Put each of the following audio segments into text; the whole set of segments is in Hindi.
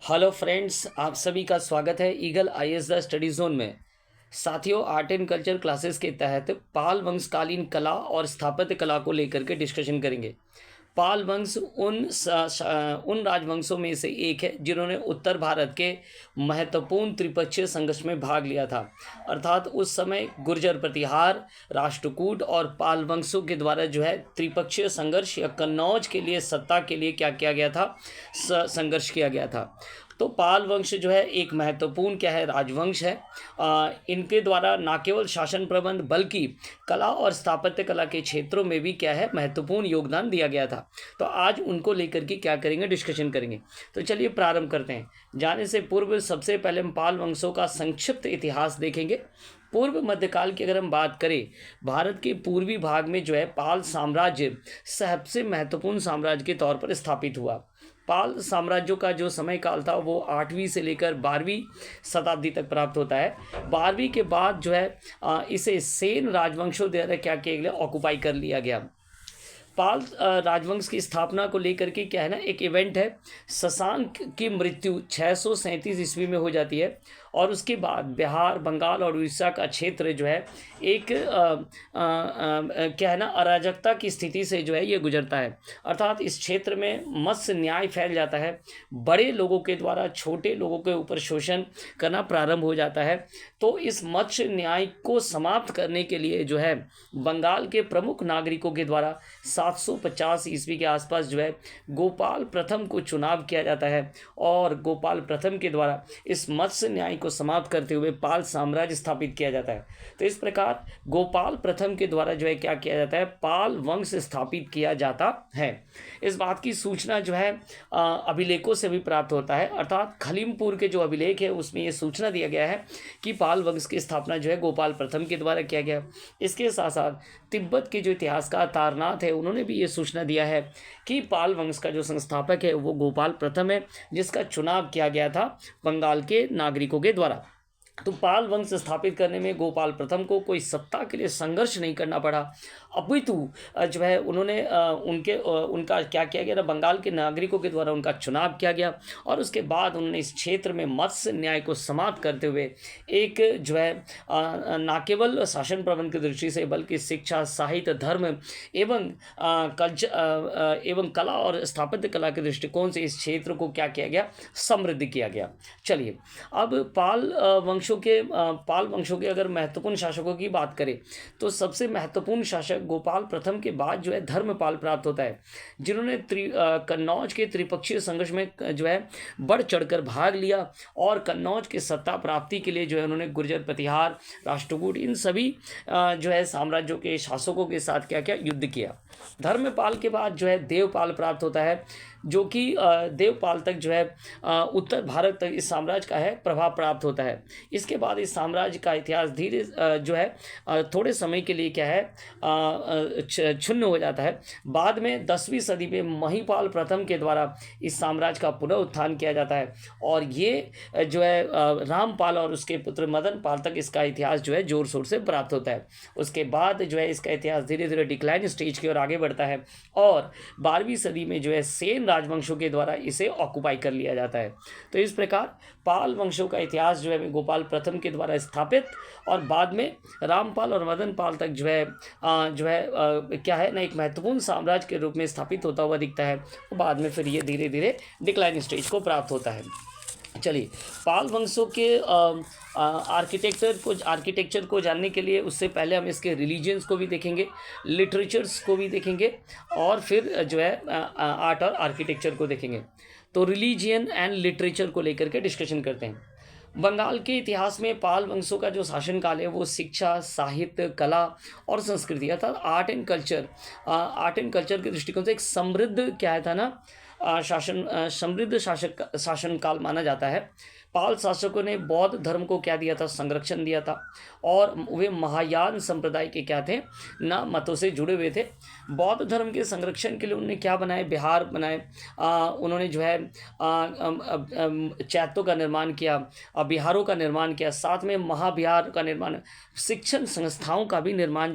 हेलो फ्रेंड्स, आप सभी का स्वागत है eagle IAS the study zone में। साथियों, आर्ट एंड कल्चर क्लासेस के तहत पाल वंशकालीन कला और स्थापत्य कला को लेकर के डिस्कशन करेंगे। पाल वंश उन राजवंशों में से एक है जिन्होंने उत्तर भारत के महत्वपूर्ण त्रिपक्षीय संघर्ष में भाग लिया था। अर्थात उस समय गुर्जर प्रतिहार, राष्ट्रकूट और पाल वंशों के द्वारा जो है त्रिपक्षीय संघर्ष या कन्नौज के लिए सत्ता के लिए क्या किया गया था, संघर्ष किया गया था। तो पाल वंश जो है एक महत्वपूर्ण क्या है, राजवंश है। इनके द्वारा न केवल शासन प्रबंध बल्कि कला और स्थापत्य कला के क्षेत्रों में भी क्या है, महत्वपूर्ण योगदान दिया गया था। तो आज उनको लेकर के क्या करेंगे, डिस्कशन करेंगे। तो चलिए प्रारंभ करते हैं। जाने से पूर्व सबसे पहले हम पाल वंशों का संक्षिप्त इतिहास देखेंगे। पूर्व मध्यकाल की अगर हम बात करें, भारत के पूर्वी भाग में जो है पाल साम्राज्य सबसे महत्वपूर्ण साम्राज्य के तौर पर स्थापित हुआ। पाल साम्राज्यों का जो समय काल था वो 8वीं से लेकर 12वीं शताब्दी तक प्राप्त होता है। 12वीं के बाद जो है इसे सेन राजवंशों द्वारा क्या किया गया, ऑक्युपाई कर लिया गया। पाल राजवंश की स्थापना को लेकर के क्या है ना, एक इवेंट है। शशांक की मृत्यु 637 ईस्वी में हो जाती है और उसके बाद बिहार, बंगाल और उड़ीसा का क्षेत्र जो है एक क्या है ना, अराजकता की स्थिति से जो है ये गुजरता है। अर्थात इस क्षेत्र में मत्स्य न्याय फैल जाता है। बड़े लोगों के द्वारा छोटे लोगों के ऊपर शोषण करना प्रारंभ हो जाता है। तो इस मत्स्य न्याय को समाप्त करने के लिए जो है बंगाल के प्रमुख नागरिकों के द्वारा 750 ईस्वी के आसपास जो है गोपाल प्रथम को चुनाव किया जाता है और गोपाल प्रथम के द्वारा इस मत्स्य न्याय को समाप्त करते हुए पाल साम्राज्य स्थापित किया जाता है। तो इस प्रकार गोपाल प्रथम के द्वारा जो है क्या किया जाता है, पाल वंश स्थापित किया जाता है। इस बात की सूचना जो है अभिलेखों से भी प्राप्त होता है। अर्थात खलीमपुर के जो अभिलेख है उसमें ये सूचना दिया गया है कि पाल वंश की स्थापना जो है गोपाल प्रथम के द्वारा किया गया। इसके साथ साथ तिब्बत के जो इतिहासकार तारनाथ है उन्होंने भी ये सूचना दिया है कि पाल वंश का जो संस्थापक है वो गोपाल प्रथम है, जिसका चुनाव किया गया था बंगाल के नागरिकों के द्वारा। तो पाल वंश स्थापित करने में गोपाल प्रथम को कोई सत्ता के लिए संघर्ष नहीं करना पड़ा, अपितु जो है उन्होंने उनका क्या किया गया ना, बंगाल के नागरिकों के द्वारा उनका चुनाव किया गया और उसके बाद उन्होंने इस क्षेत्र में मत्स्य न्याय को समाप्त करते हुए एक जो है न केवल शासन प्रबंध की दृष्टि से बल्कि शिक्षा, साहित्य, धर्म एवं कल्चर एवं कला और स्थापत्य कला के दृष्टिकोण से इस क्षेत्र को क्या किया गया, समृद्ध किया गया। चलिए अब पाल वंशों के अगर महत्वपूर्ण शासकों की बात करें तो सबसे महत्वपूर्ण शासक गोपाल प्रथम के बाद जो है धर्मपाल प्राप्त होता है, जिन्होंने कन्नौज के त्रिपक्षीय संघर्ष में जो है बढ़ चढ़कर भाग लिया और कन्नौज के सत्ता प्राप्ति के लिए जो है उन्होंने गुर्जर प्रतिहार, राष्ट्रकूट इन सभी जो है साम्राज्यों के शासकों के साथ क्या क्या युद्ध किया। धर्मपाल के बाद जो है देवपाल प्राप्त होता है, जो कि देवपाल तक जो है उत्तर भारत तक इस साम्राज्य का है प्रभाव प्राप्त होता है। इसके बाद इस साम्राज्य का इतिहास धीरे जो है थोड़े समय के लिए क्या है क्षुण्ण हो जाता है। बाद में 10वीं सदी में महिपाल प्रथम के द्वारा इस साम्राज्य का पुनरुत्थान किया जाता है और ये जो है रामपाल और उसके पुत्र मदन पाल तक इसका इतिहास जो है जोर शोर से प्राप्त होता है। उसके बाद जो है इसका इतिहास धीरे धीरे डिक्लाइन स्टेज की ओर आगे बढ़ता है और 12वीं सदी में जो है सेन राजवंशों के द्वारा इसे ऑक्युपाई कर लिया जाता है। तो इस प्रकार पाल वंशों का इतिहास जो है गोपाल प्रथम के द्वारा स्थापित और बाद में रामपाल और मदन पाल तक जो है क्या है ना, एक महत्वपूर्ण साम्राज्य के रूप में स्थापित होता हुआ दिखता है और बाद में फिर ये धीरे धीरे डिक्लाइन स्टेज को प्राप्त होता है। चलिए पाल वंशों के आर्किटेक्चर को जानने के लिए उससे पहले हम इसके रिलीजियंस को भी देखेंगे, लिटरेचर्स को भी देखेंगे और फिर जो है आर्ट और आर्किटेक्चर को देखेंगे। तो रिलीजियन एंड लिटरेचर को लेकर के डिस्कशन करते हैं। बंगाल के इतिहास में पाल वंशों का जो शासनकाल है वो शिक्षा, साहित्य, कला और संस्कृति अर्थात आर्ट एंड कल्चर के दृष्टिकोण से एक समृद्ध क्या था ना, समृद्ध शासनकाल माना जाता है। पाल शासकों ने बौद्ध धर्म को क्या दिया था, संरक्षण दिया था और वे महायान संप्रदाय के क्या थे ना, मतों से जुड़े हुए थे। बौद्ध धर्म के संरक्षण के लिए उन्होंने क्या बनाए, बिहार बनाए। उन्होंने जो है चैत्यों का निर्माण किया, बिहारों का निर्माण किया, साथ में महाबिहार का निर्माण, शिक्षण संस्थाओं का भी निर्माण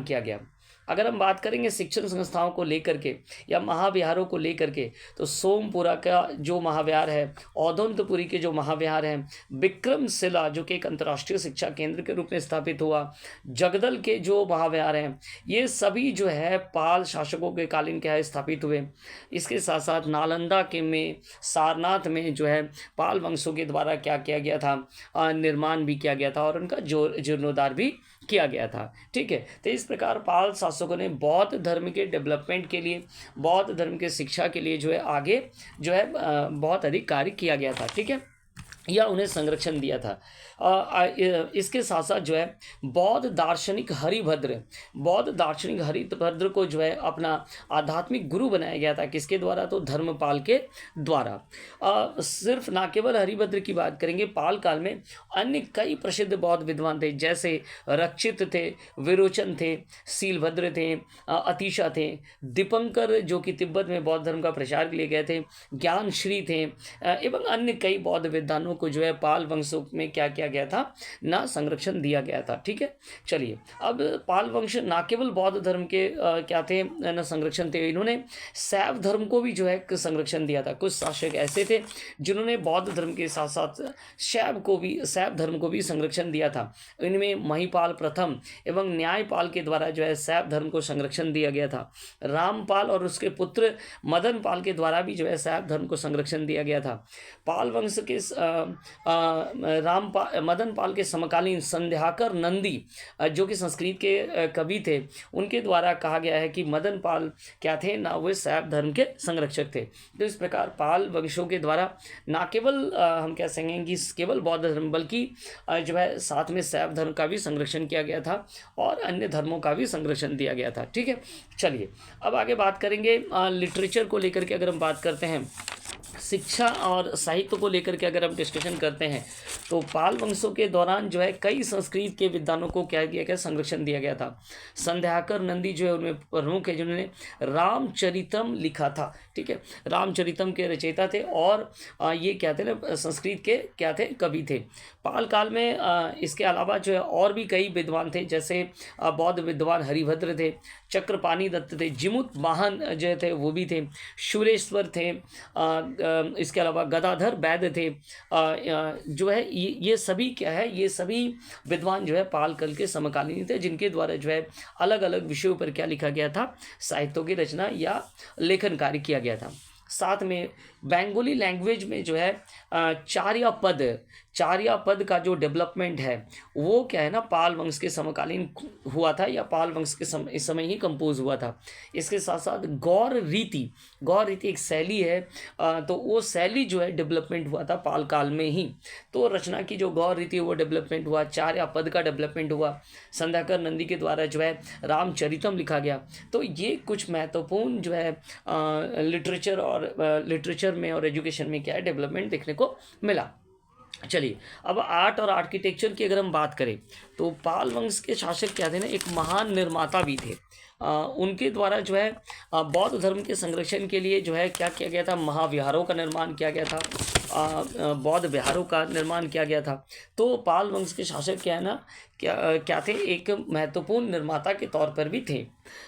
किया गया। अगर हम बात करेंगे शिक्षण संस्थाओं को लेकर के या महाविहारों को लेकर के, तो सोमपुरा का जो महाविहार है, औदंतपुरी के जो महाविहार हैं, विक्रमशिला जो कि एक अंतर्राष्ट्रीय शिक्षा केंद्र के रूप में स्थापित हुआ, जगदल के जो महाविहार हैं, ये सभी जो है पाल शासकों के कालीन क्या है स्थापित हुए। इसके साथ साथ नालंदा के में, सारनाथ में जो है पाल वंशों के द्वारा क्या किया गया था, निर्माण भी किया गया था और उनका जीर्णोद्धार भी किया गया था। ठीक है, तो इस प्रकार पाल शासकों ने बौद्ध धर्म के डेवलपमेंट के लिए, बौद्ध धर्म के शिक्षा के लिए जो है आगे जो है बहुत अधिक कार्य किया गया था। ठीक है, या उन्हें संरक्षण दिया था। इसके साथ साथ जो है बौद्ध दार्शनिक हरिभद्र को जो है अपना आध्यात्मिक गुरु बनाया गया था। किसके द्वारा? तो धर्मपाल के द्वारा। सिर्फ ना केवल हरिभद्र की बात करेंगे, पाल काल में अन्य कई प्रसिद्ध बौद्ध विद्वान थे, जैसे रक्षित थे, विरोचन थे, शीलभद्र थे, अतिशा थे, दीपंकर जो कि तिब्बत में बौद्ध धर्म का प्रचार के लिए गए थे, ज्ञानश्री थे, एवं अन्य कई बौद्ध विद्वानों को जो है पाल वंशों में क्या किया गया था ना, संरक्षण दिया गया था। ठीक है, चलिए अब पाल वंश ना केवल बौद्ध धर्म के क्या थे ना संरक्षण थे, इन्होंने शैव धर्म को भी जो है संरक्षण दिया था। कुछ शासक ऐसे थे जिन्होंने बौद्ध धर्म के साथ साथ शैव धर्म को भी संरक्षण दिया था। इनमें महिपाल प्रथम एवं न्यायपाल के द्वारा जो है शैव धर्म को संरक्षण दिया गया था। रामपाल और उसके पुत्र मदन पाल के द्वारा भी जो है शैव धर्म को संरक्षण दिया गया था। पाल वंश के मदन पाल के समकालीन संध्याकर नंदी जो कि संस्कृत के कवि थे, उनके द्वारा कहा गया है कि मदन पाल क्या थे ना, वे शैव धर्म के संरक्षक थे। तो इस प्रकार पाल वंशों के द्वारा ना केवल हम कह सकेंगे कि केवल बौद्ध धर्म, बल्कि जो है साथ में शैव धर्म का भी संरक्षण किया गया था और अन्य धर्मों का भी संरक्षण दिया गया था। ठीक है, चलिए अब आगे बात करेंगे लिटरेचर को लेकर के। अगर हम बात करते हैं शिक्षा और साहित्य को लेकर के, अगर हम डिस्कशन करते हैं, तो पाल वंशों के दौरान जो है कई संस्कृत के विद्वानों को क्या दिया गया, संरक्षण दिया गया था। संध्याकर नंदी जो है उनमें प्रमुख है, जिन्होंने रामचरितम लिखा था। ठीक है, रामचरितम के रचयिता थे और ये क्या थे ना, संस्कृत के क्या थे, कवि थे। पाल काल में इसके अलावा जो है और भी कई विद्वान थे, जैसे बौद्ध विद्वान हरिभद्र थे, चक्रपाणी दत्त थे, जिमुत वाहन जो थे वो भी थे, शुरेश्वर थे, इसके अलावा गदाधर वैद्य थे। जो है ये सभी क्या है, ये सभी विद्वान जो है पाल काल के समकालीन थे, जिनके द्वारा जो है अलग अलग विषयों पर क्या लिखा गया था, साहित्यों की रचना या लेखन कार्य किया गया था। साथ में बंगाली लैंग्वेज में जो है चार्या पद का जो डेवलपमेंट है वो क्या है ना, पाल वंश के समकालीन हुआ था या पाल वंश के इस समय ही कंपोज हुआ था। इसके साथ साथ गौर रीति एक शैली है, तो वो शैली जो है डेवलपमेंट हुआ था पाल काल में ही। तो रचना की जो गौर रीति वो डेवलपमेंट हुआ, चार्या पद का डेवलपमेंट हुआ, संध्याकर नंदी के द्वारा जो है रामचरितम लिखा गया। तो ये कुछ महत्वपूर्ण जो है लिटरेचर में और एजुकेशन में क्या है, डेवलपमेंट देखने को मिला। चलिए अब आर्ट और आर्किटेक्चर की अगर हम बात करें, तो पाल वंश के शासक क्या थे ना, एक महान निर्माता भी थे। उनके द्वारा जो है बौद्ध धर्म के संरक्षण के लिए जो है क्या किया गया था, महाविहारों का निर्माण किया गया था, बौद्ध विहारों का निर्माण किया गया था। तो पाल वंश के शासक क्या है ना, क्या थे, एक महत्वपूर्ण निर्माता के तौर पर भी थे।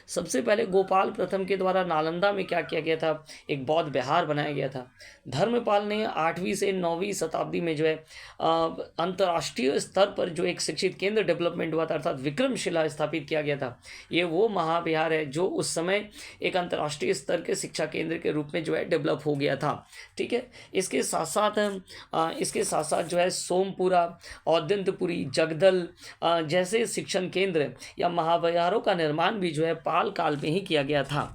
सबसे पहले गोपाल प्रथम के द्वारा नालंदा में क्या किया गया था, एक बौद्ध विहार बनाया गया था। धर्मपाल ने 8वीं से 9वीं शताब्दी में जो है अंतर्राष्ट्रीय स्तर पर जो एक शिक्षित केंद्र डेवलपमेंट हुआ था, अर्थात विक्रमशिला स्थापित किया गया था। ये वो महाविहार है जो उस समय एक अंतर्राष्ट्रीय स्तर के शिक्षा केंद्र के रूप में जो है डेवलप हो गया था। ठीक है, इसके साथ साथ जो है सोमपुरा, औदंतपुरी, जगदल जैसे शिक्षण केंद्र या महाविहारों का निर्माण भी जो है पाल काल में ही किया गया था।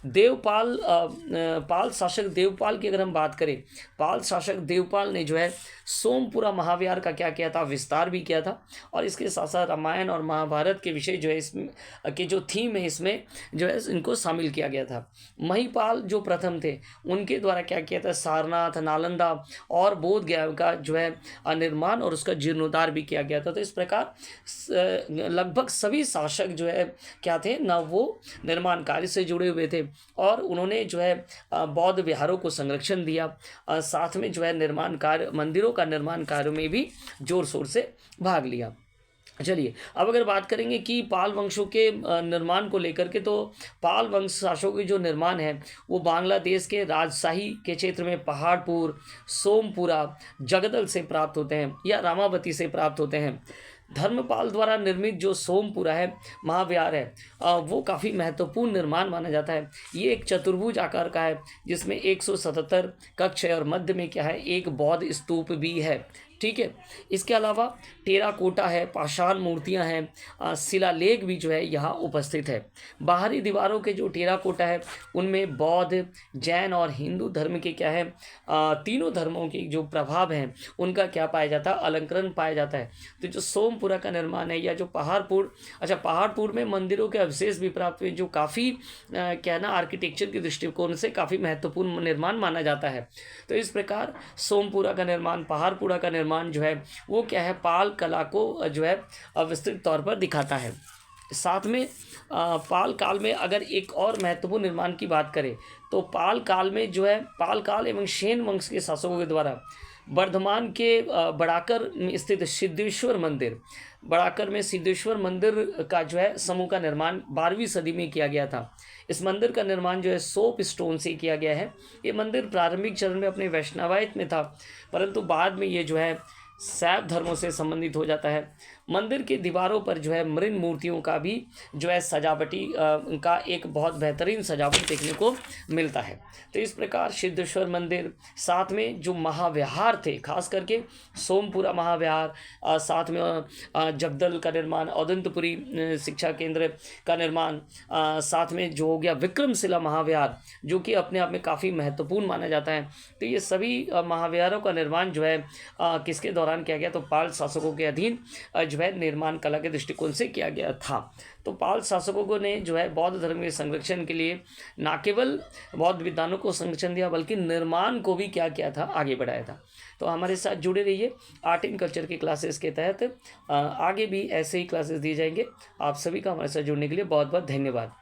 पाल शासक देवपाल की अगर हम बात करें, पाल शासक देवपाल ने जो है सोमपुरा महाविहार का क्या किया था, विस्तार भी किया था। और इसके साथ साथ रामायण और महाभारत के विषय जो है इसमें के जो थीम है, इसमें जो है इनको शामिल किया गया था। महिपाल जो प्रथम थे, उनके द्वारा क्या किया था, सारनाथ, नालंदा और बोध गया का जो है निर्माण और उसका जीर्णोद्धार भी किया गया था। तो इस प्रकार लगभग सभी शासक जो है क्या थे ना, वो निर्माण कार्य से जुड़े हुए थे और उन्होंने जो है बौद्ध विहारों को संरक्षण दिया, साथ में जो है निर्माण कार्य, मंदिरों का निर्माण कार्य में भी जोर शोर से भाग लिया। चलिए, अब अगर बात करेंगे कि पाल वंशों के निर्माण को लेकर के, तो पाल वंश शासकों के जो निर्माण है वो बांग्लादेश के राजशाही के क्षेत्र में पहाड़पुर, सोमपुरा, जगदल से प्राप्त होते हैं या रामावती से प्राप्त होते हैं। धर्मपाल द्वारा निर्मित जो सोमपुरा है महाविहार है, वो काफ़ी महत्वपूर्ण निर्माण माना जाता है। ये एक चतुर्भुज आकार का है जिसमें 177 कक्ष है और मध्य में क्या है, एक बौद्ध स्तूप भी है। ठीक है, इसके अलावा टेराकोटा है, पाषाण मूर्तियां हैं, शिलालेख भी जो है यहाँ उपस्थित है। बाहरी दीवारों के जो टेराकोटा है उनमें बौद्ध, जैन और हिंदू धर्म के क्या है, तीनों धर्मों के जो प्रभाव हैं उनका क्या पाया जाता है, अलंकरण पाया जाता है। तो जो सोमपुरा का निर्माण है या जो पहाड़पुर, अच्छा पहाड़पुर में मंदिरों के अवशेष भी प्राप्त हुए जो काफ़ी क्या है ना, आर्किटेक्चर के दृष्टिकोण से काफ़ी महत्वपूर्ण निर्माण माना जाता है। तो इस प्रकार सोमपुरा का निर्माण, पहाड़पुरा का निर्माण जो है वो क्या है, पाल कला को जो है विस्तृत तौर पर दिखाता है। साथ में पाल काल में अगर एक और महत्वपूर्ण निर्माण की बात करें तो पाल काल में जो है, पाल काल एवं सेन वंश के शासकों के द्वारा वर्धमान के बड़ाकर में स्थित सिद्धेश्वर मंदिर, बड़ाकर में सिद्धेश्वर मंदिर का जो है समूह का निर्माण 12वीं सदी में किया गया था। इस मंदिर का निर्माण जो है सोप स्टोन से किया गया है। ये मंदिर प्रारंभिक चरण में अपने वैष्णवायत में था, परंतु बाद में ये जो है शैव धर्मों से संबंधित हो जाता है। मंदिर की दीवारों पर जो है मृण मूर्तियों का भी जो है सजावटी का एक बहुत बेहतरीन सजावट देखने को मिलता है। तो इस प्रकार सिद्धेश्वर मंदिर, साथ में जो महाविहार थे, खास करके सोमपुरा महाविहार, साथ में जगदल का निर्माण, औदंतपुरी शिक्षा केंद्र का निर्माण, साथ में जो हो गया विक्रमशिला महाविहार जो कि अपने आप में काफ़ी महत्वपूर्ण माना जाता है। तो ये सभी महाविहारों का निर्माण जो है किसके दौरान किया गया, तो पाल शासकों के अधीन जो है निर्माण कला के दृष्टिकोण से किया गया था। तो पाल शासकों ने जो है बौद्ध धर्म के संरक्षण के लिए न केवल बौद्ध विद्वानों को संरक्षण दिया बल्कि निर्माण को भी क्या किया था, आगे बढ़ाया था। तो हमारे साथ जुड़े रहिए। आर्ट एंड कल्चर की क्लासेस के तहत आगे भी ऐसे ही क्लासेस दिए जाएंगे। आप सभी का हमारे साथ जुड़ने के लिए बहुत बहुत धन्यवाद।